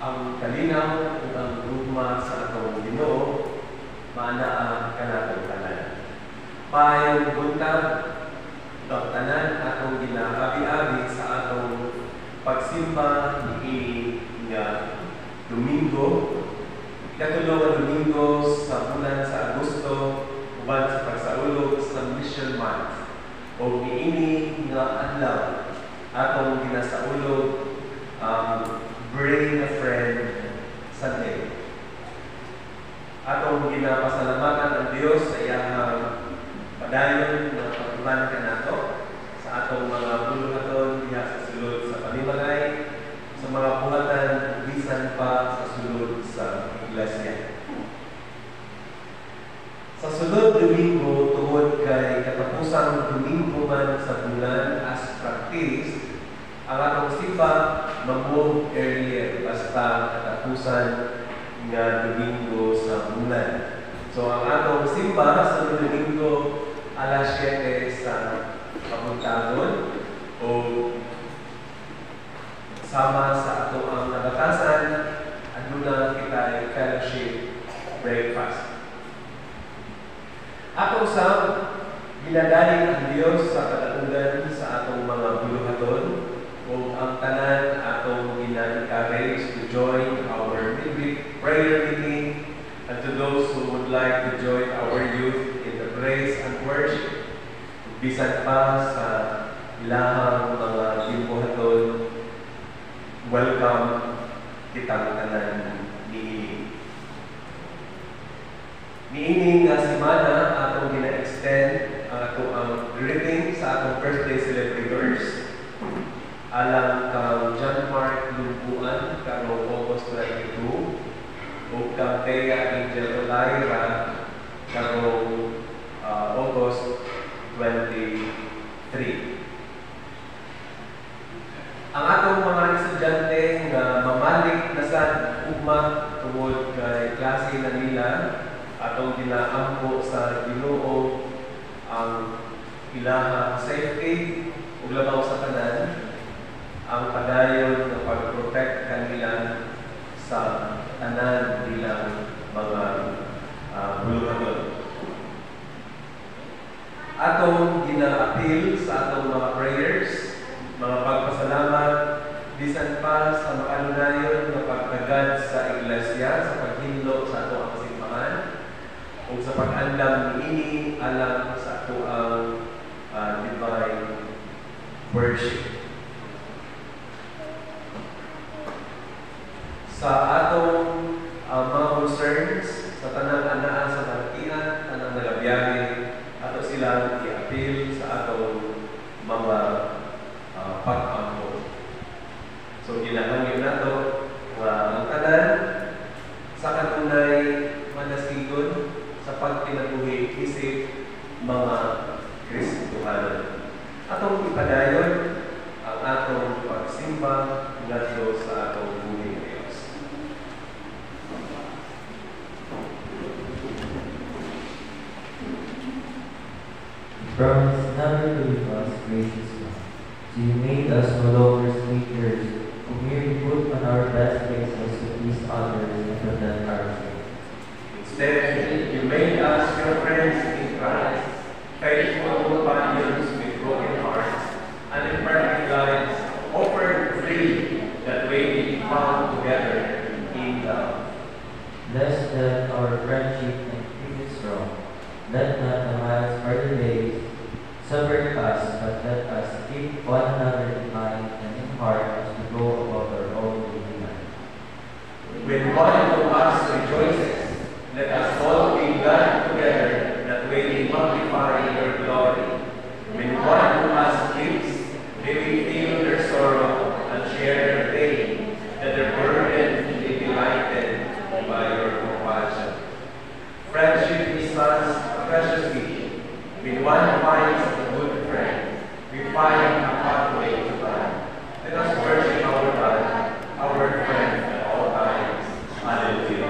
ang kalinaw ug ang gugma sa atong Ginoo maanaa kanatong tanan. Payong buntag ang tanan atong ginaabi-abi sa atong pagsimba ni nga Domingo, ikatulo nga Domingo sa bulan sa Agosto uban sa pagsaulog sa Mission Month. O niini nga adlaw atong ginasaulog Bring a Friend Sunday. Atong ginapasalamatan ang Dios sa iyang padayon na pagtuman kanato sa atong mga buluhaton diha sa sulod sa panimalay, sa mga buhatan bisan pa sa sulod sa iglesia. Sa sulod Domingo tungod kay katapusang Domingo man sa bulan as practice, ang atong simba mag-move earlier basta katapusan nga Domingo sa bulan. So ang atong simba sa Domingo alas 7 sa kapuntagon o sama sa ato ang nabatasan aduna kita fellowship breakfast. Atong sa ginadaling ang Dios sa kataugan sa atong mga buluhaton o ang tanan atong gina-encourage to join our midweek prayer meeting, and to those who would like to join our youth in the praise and worship. Bisan pa sa ilahang mga buluhaton, welcome kitang tanan niini. Niini nga semana atong gina-extend ang atong greeting sa atong birthday celebrators. Alang kang John Mark Lumpuan karong August 22 o kang Thea Angel Olaira karong August 23. Ang atong mga estudyante nga mamalik na sa ugma tungod kay klase na nila atong ginaampo sa Ginoo ang ilahang safety ug labaw sa tanan, ang padayon ng pag-protect kanila sa tanan nilang mga buluhaton. Atong gina-appeal sa atong mga prayers, mga pagpasalamat, bisan pa sa makanunayon na pagtagad sa iglesia, sa paghinlo sa ato ang simbahan, o sa pag-andam niini alang sa ato ang divine worship. Sa atong mga concerns, sa tanang anaan sa Martian, tanang nagabiyahe, ato silang i-appeal sa atong mga pag-ampo. So, ginahangyo na ito ang tanan sa katunay madasigon sa pagkinabuhi isip mga Kristohanon. Atong ipadayon ang atong pagsimba ngadto sa atong buhi ng Dios. Promise never to leave us, gracious God. So you made us no longer strangers, who merely put on our best faces to please others and prevent our sin. Instead, you made us your friends in Christ, faithful companions with broken hearts, and imperfect lives, offered free, that we may be found together in love. Bless then our friendship and keep it strong. Let not the miles or the days subvert us, but let us keep one another in mind and in heart as we go about our own daily life. When one of us rejoices, let us all be glad together, that we may magnify your glory. When one of us gives, may we feel their sorrow and share their pain, that their burden may be lightened by your compassion. Friendship is such a precious gift. When one finds a good friend, we find a pathway to God. Let us worship our God, our friend at all times. Hallelujah.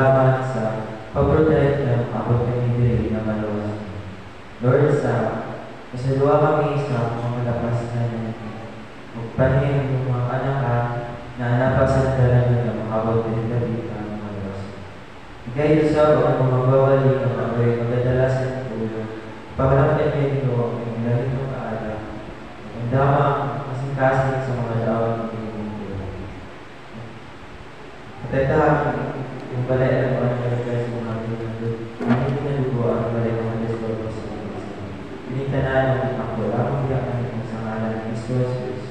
salamat sa pag-protect ng abot kami diri na maluwas. Lord, kasaluwa kami sa mga lapas na magpanin ng mga anak na napasandalan ng makabot din diri na maluwas. Ikay sa mga bawali ng mga magdadalasan ng tulong. Paglapan niya ito ang ilalim ng kaala. Ang damang kasing-kasing sa mga lawang ng tulong. Patatahan yung balay ng mga nagkakasing sa mga tulong. Ang pinalugo ang balay ng mga deskorpo sa mga isa. Pinitanan ng ako lamang yan ang sa ngalan ng Kristo Jesus.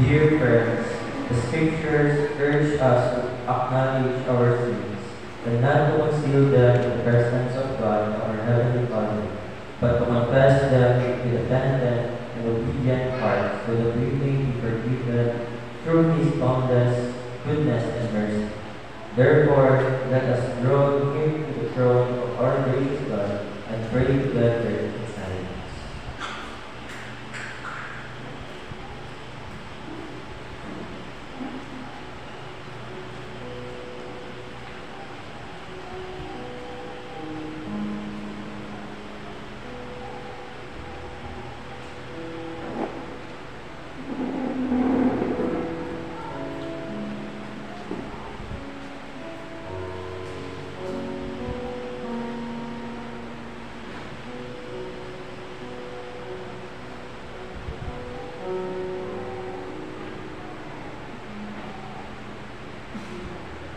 Dear friends, the scriptures urge us to acknowledge our sins and not to conceal them in the presence of God, our Heavenly Father, but to confess them with a penitent and obedient heart so that we may be forgiven through His boundless goodness and mercy. Therefore, let us draw near to the throne of our gracious God and pray together in silence.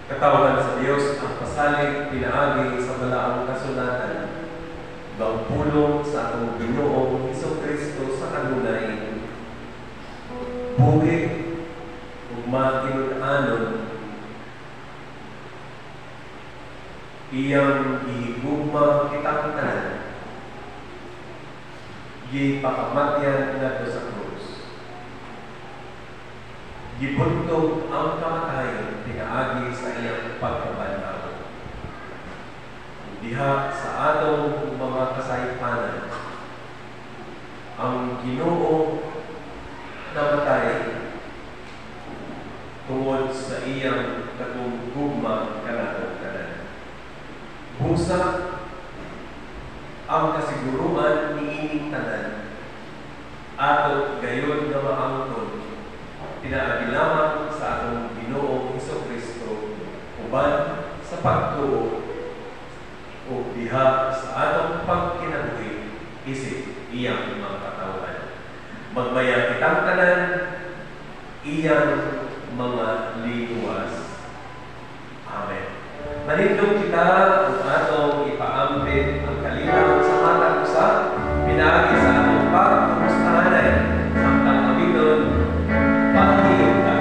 Katawan sa Diyos ang pasalig pinaagi sa balaang kasulatan, bang pulong sa atong Ginoong Hesukristo sa kanunay. Buhig ug makinunanon, iyang gihigugma kitang tanan, gipakamatyan nato sa krus. Gibuntog ang kamatayon pinaagi sa iyang pagkabanhaw. Diha sa atong mga kasaypanan, ang Ginoo namatay tungod sa iyang katugugma kanatong tanan. Busa ang kasiguruan niining tanan, ato gayon nga maangkon pinaagi lamang sa atong Ginoong Hesukristo uban sa pagtuo o diha sa atong pagkinabuhi isip iyang mga katawan. Magmaya kitang tanan iyang mga liwas. Amen. Manindog kita ang atong ipaambit ang kalinaw sa matang usa pinaagi sa atong pagkumustahanay samtang aminon pahiyong ka.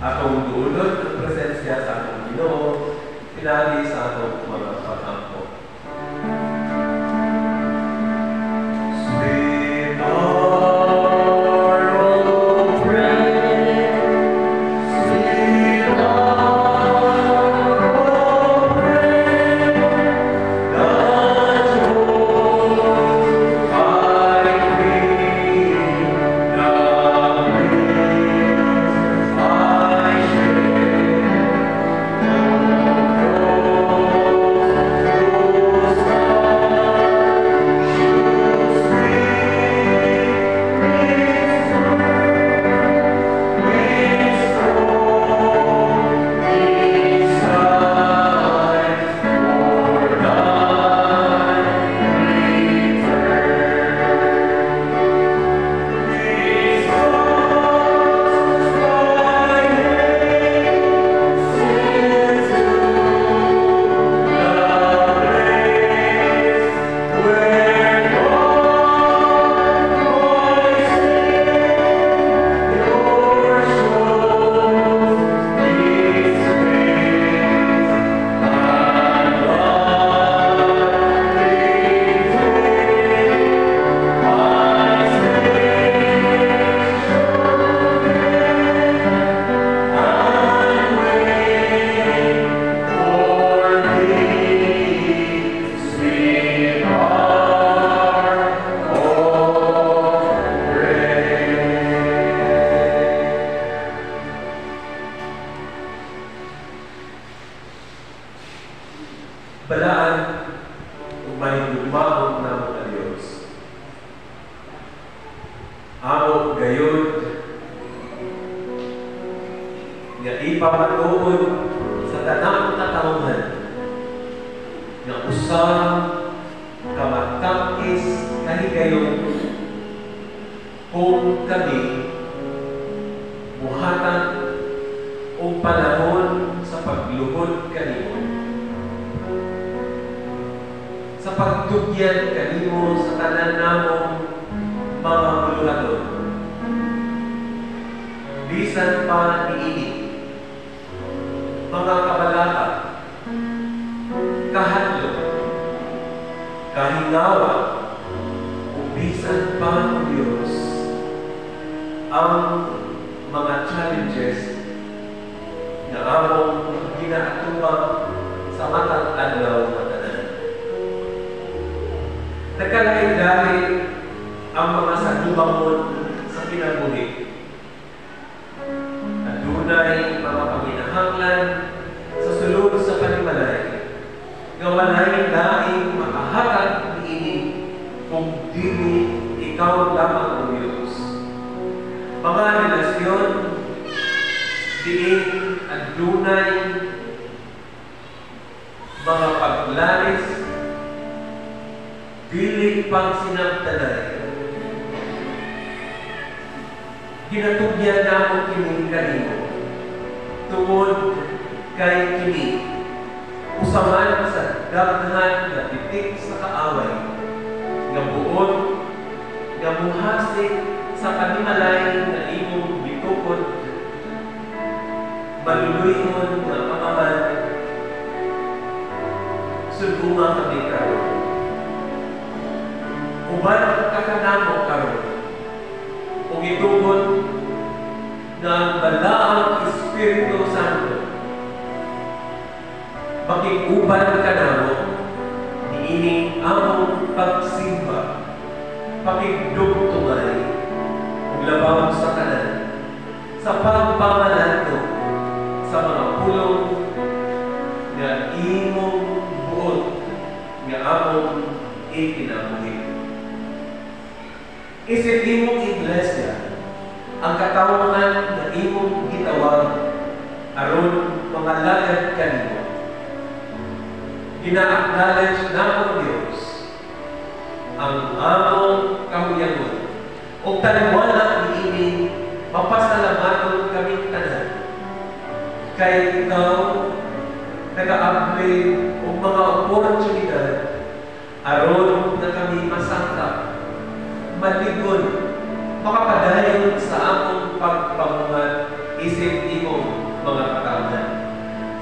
Atong duulod ang presensya sa atong Ginoo, pinagi sa atong mga pag-ampo. Sweet hour of praise, balaan kung may lumahon na mga Diyos. Amo gayud nga ipamatuod sa tanang katauhan nga usang kamatangkis kahigayon kung kami buhatan o panahon sa pagluhod kanimo, sa pagtugyan kanimo sa tanan namong mga muluhaton. Bisan pa niini, mga kabalaka, kahadlok, kahinawa, o bisan pa ng Diyos, ang mga challenges na among ginaatubang sa matang adlaw na tanan. Nagkalain-lain ang mga sadubangon sa kinabuhi. Adunay mga paminahanglan sa sulod sa panimalay nga walay laing makahatag niini kung dili ikaw lamang ang Diyos. Mga relasyon diin adunay mga paglalis dili pang sinabtanay. Ginatugyan namon kini kanimo tungod kay kini usaman sa daghan nga titik sa kaaway nga buod nga muhasik sa panimalay nga imong bitukod maluluyhon nga pamaman sulbunga kami karon. Uban kakanamo karon kung itubod ng balaang Espiritu Santo, makikuban ka namo niining among pagsimba, pakigdugtungay, ug labaw sa tanan, sa pagpamalanto sa mga pulong nga imong buot nga among ikinabuhi. Isip imong iglesia ang katawhan na imong gitawag aron mga lagad kanimo. Gina-acknowledge namong Diyos ang among kahuyangon o taliwanag niini mapasalamaton kaming tanan kay ikaw nag-a-upgrade o mga oportunidad aron na kami masangka maligon, makapadayon sa among pagpamungan isip imong mga katawhan.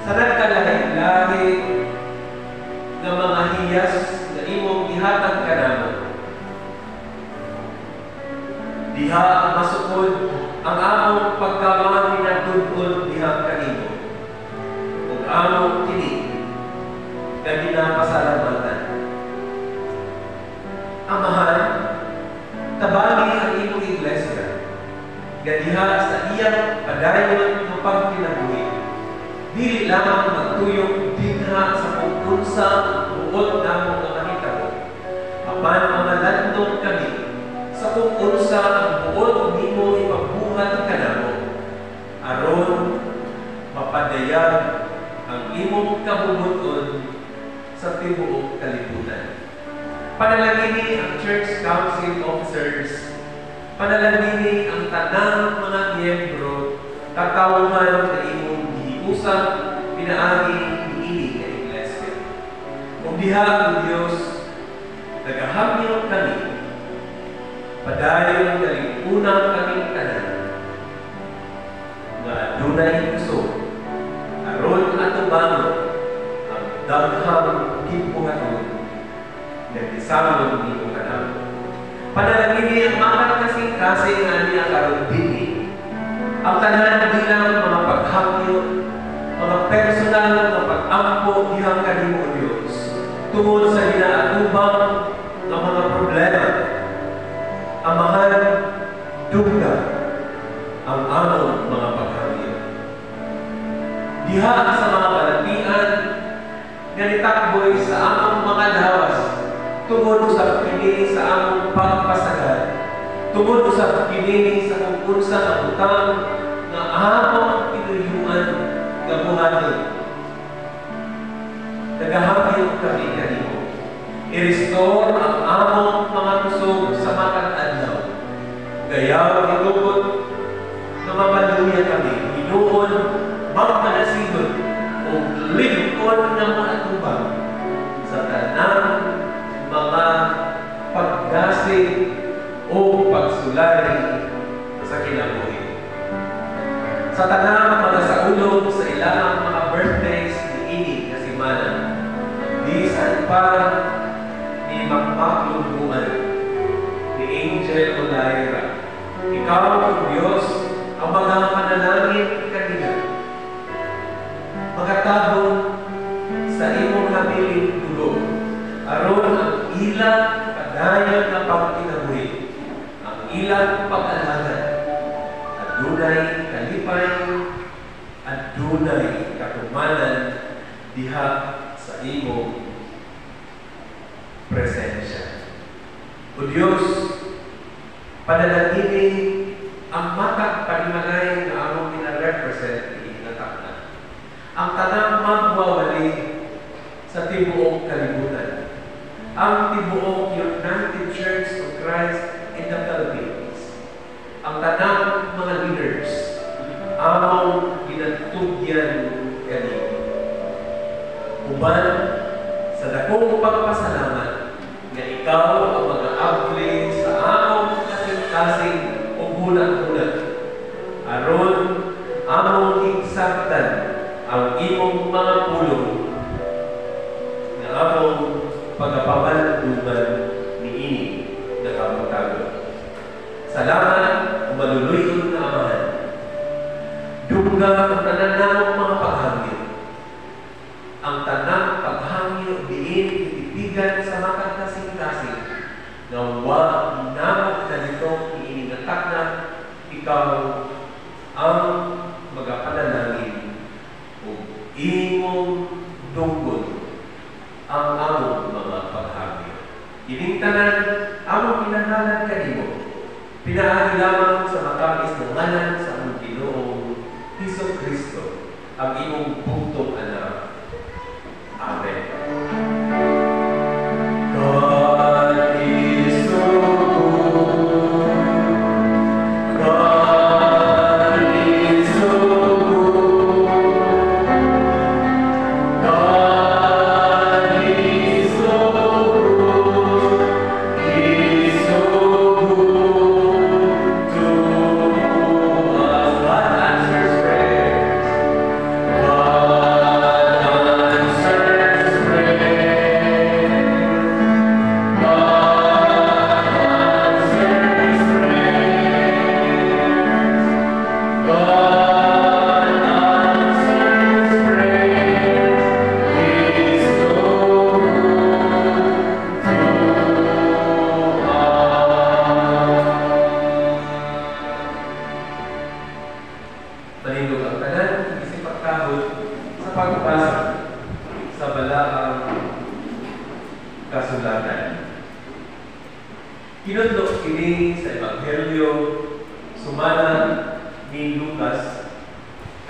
Sa nagkalahi-lahi ng mga hiyas na imong ihatag kanamo, diha masukod ang among pagkamang pinatudod diha kanimo, ug among kini na ginapasalamatan. Amahan, tabali ang imong iglesia, gadiha sa iyang padayon ng pagkinabuhi. Dili lamang magtuyok dinha sa kung unsa buot namong nga mahitabo, apan mga landong kami sa kung unsa ang buot nimo ipagbuhat kanamo, aron mapadayag ang imong kabubuton sa tibuok kalibutan. Panalangini ang Church Council Officers, panalangini ang tanang mga miyembro, katawhan na imong gihiusap, pinaagi niini nga iglesia. Kung diha ang Diyos, nagahangyo kami, padayon nalipunang kaming tanan, nga adunay gusto, aron atubangon ang daghang gibuhaton nagdisamon ni mo kanamo. Panalangini ang mga kasing-kasing nga niya karon dinhi. Ang tanan bilang mga paghangyo, mga personal na pag-ampo dihang kanimo Diyos tungod sa ginaatubang ng mga problema. Amahan, dugga ang among mga paghangyo. Diha sa mga balatian nga nitakboy tungod usab kini sa among pagpasagad, tungod usab kini sa kung unsa ang utang nga among pinuyuan nga buhaton. Nagahamyo kami kanimo. I-restore ang among mga kusog sa matag adlaw. Gayaw itugod na mamaluya kami, hinuon, magpanasigon, o lingkod na mga tubang sa tanang mga pagdasig o pagsulari sa kinabuhi. Sa tanang mga saulog sa ilang mga birthdays ni ini na simana, di saan pa ni magpaklungguan ni Angel Olaira. Ikaw ang Diyos ang mga panalangin kanina. Magatabon sa imong habiling dugo, aron ang ilang kadayon na pagkinabuhi, ang ilang pag-alagad, adunay kalipay, adunay katumanan diha sa imong presensya. O Diyos, panalangini ang matag panimalay na among ina-represent ni Natakna. Ang tanang magwawali sa tibuok kalibutan. Ang tibuok United Church of Christ in the Philippines. Ang tanang mga leaders. Among ginatugyan kanino. Uban sa dakong pagpasalamat nga ikaw ang mga abli sa among kasing-kasing o gulat-gulat. Aron among higsaktan ang imong mga pulong na among pagkapamalungan ni ini na kamutagon. Salamat o maluluyon na amahan. Dugga ang tanan namong mga paghangyo. Ang tanang paghangyo diin itipigan sa matag kasing-kasing na wa inamot na nitong iinigatak na ikaw ang magapanalangin o imong dunggol ang among mga paghangyo. Ining tanan among kinahanglan kanimo. Pinaagi lamang sa matamis ng ngalan sa among Ginoong Hesus Kristo ang imong bugtong anak. Amen. God is so good. God is so good. God is so good. He's so good to us. God answers prayers. God answers prayers. God answers prayers. God answers prayers. He's so good to us. Malindog ang tanan, isip at kahod sa pagbasa sa balaang kasulatan. Kinundok kini sa Ebanghelyo sumala ni Lucas,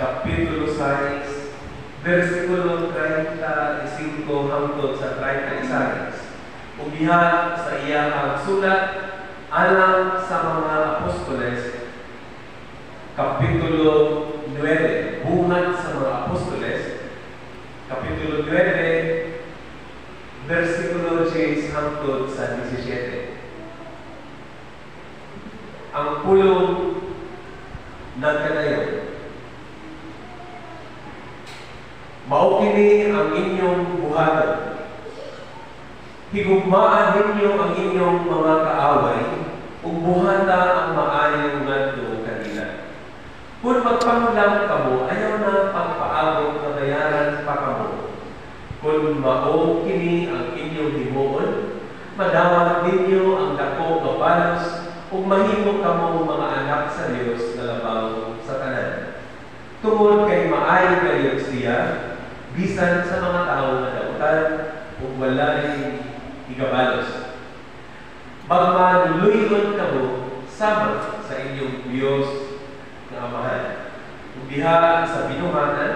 Kapitulo 6, versikulo 35 hangtod sa 36. Ubiha sa iyang sulat alang sa mga apostoles, Kapitulo 9, bungat sa mga apostoles, Kapitulo 9, versikulo 10 hangtod sa 17. Ang pulong nagkanayon. Mao kini ang inyong buhaton. Higugmaan ninyo ang inyong mga kaaway, ug buhata ang maayong ngadto kanila. Kung magpangulang kamo, ayaw na pagpaabot na bayaran pa kamo. Kung mao kini ang inyong himuon, madawat ninyo ang dako nga balos, ug mahimo kamo mga anak sa Dios na labaw sa tanan. Tungod kay maayo kayo siya, bisan sa mga tao na dautan, ug walay igabalos. Magmanuluyon kamo sama sa inyong Diyos na Amahan. Diha sa Binuhatan,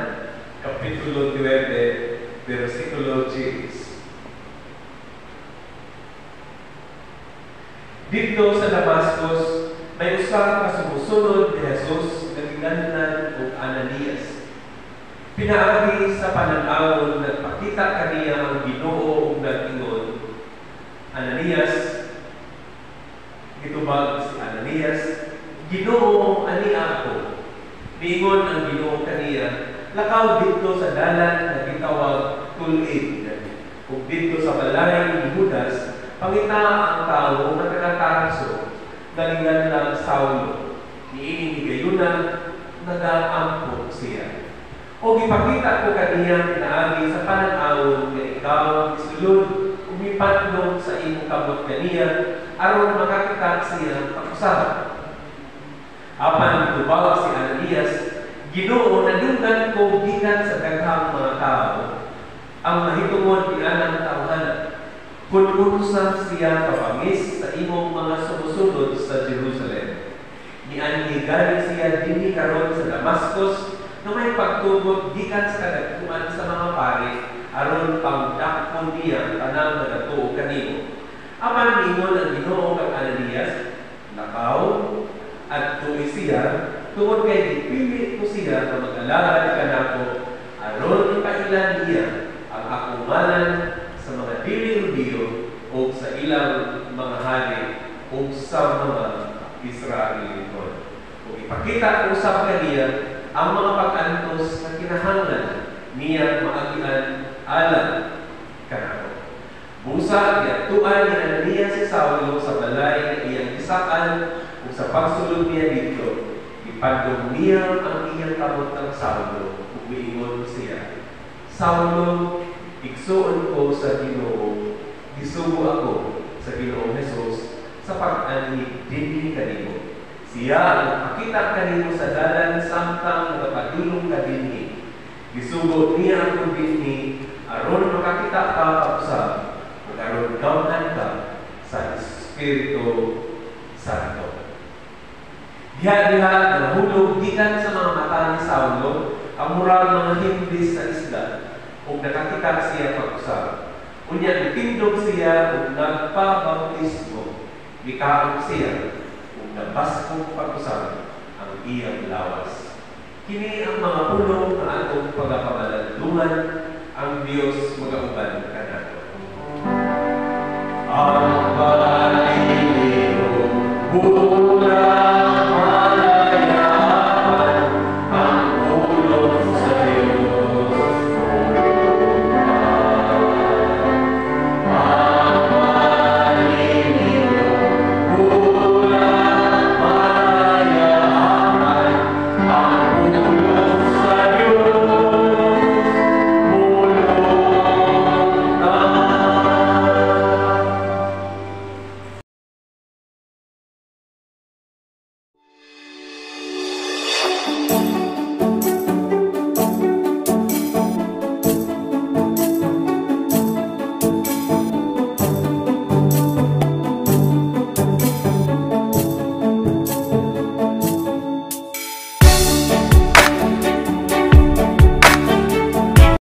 Kapitulo 9, versikulo 10. Dito sa Damascus, may usa ka sumusunod ni Jesus na ginganlan og Ananias. Pinaagi sa pananawon nagpakita kaniya ang Ginoo ug nag-ingon, Ananias, gitubag si Ananias, Ginoo ani ako. Miingon ang Ginoo kaniya, lakaw dito sa dalan nga gitawag Tulid, ug dito sa balay ni Judas, pangita ang tao na nagkakaraso, galingan lang Saulo. Niining higayunan, nag-aampok siya. O ipakita ko kaniya pinaagi sa pananawon nga ikaw isulod, umipatlong sa imong kabot kaniya, aron makakita siya pakusahan. Apan tubag si Ananias, Ginoo, nadunggan ko gikan sa daghang mga tao, ang mahitungod ianang tawhana. Kung urusan siya kapangis sa imong mga sumusunod sa Jerusalem. Nianhigali siya dinhi karon sa Damascus na may pagtugod gikan sa kadagkuan sa mga pari aron pangdakpon niya tanang nagatuo kanimo. Apan ningon ang Ginoo kang Ananias, lakaw at tuwi siya tungod kay dipili ko siya na mag-alagad kanako aron ipailan niya ang akong ngalan sa mga dili-Judio o sa ilang mga hari o sa mga Israeliton. Kung ipakita ko sa kaniya ang mga pag-antos na kinahanglan niya maagian alam kanako. Busa yatuan ni Ananias si Saulo sa balay na iyang isaan o sa pagsulod niya dito, ipandong niya ang iyang kamot ng Saulo ug miingon siya, Saulo, igsuon ko sa Ginoo, gisugo ako sa Ginoong Hesus sa pag-anhid dinhi kanimo. Siya ang makita kanimo sa dalan samtang nagapadulong ka dinhi. Gisugo niya ako dinhi aron makakita ka kausab ug aron gawnan ka sa Espiritu Santo. Diha-diha nahulog gikan sa mga mata ni Saulo ang murag mga hindis sa isda ug nakakita siya pag-usab. Unya gitindog siya ug nagpabautismo. Gikaon siya ug nabaskog pag-usab ang iyang lawas. Kini ang mga pulong na atong pagkamalandungan, ang Dios magauban kanato. Ang Panginoon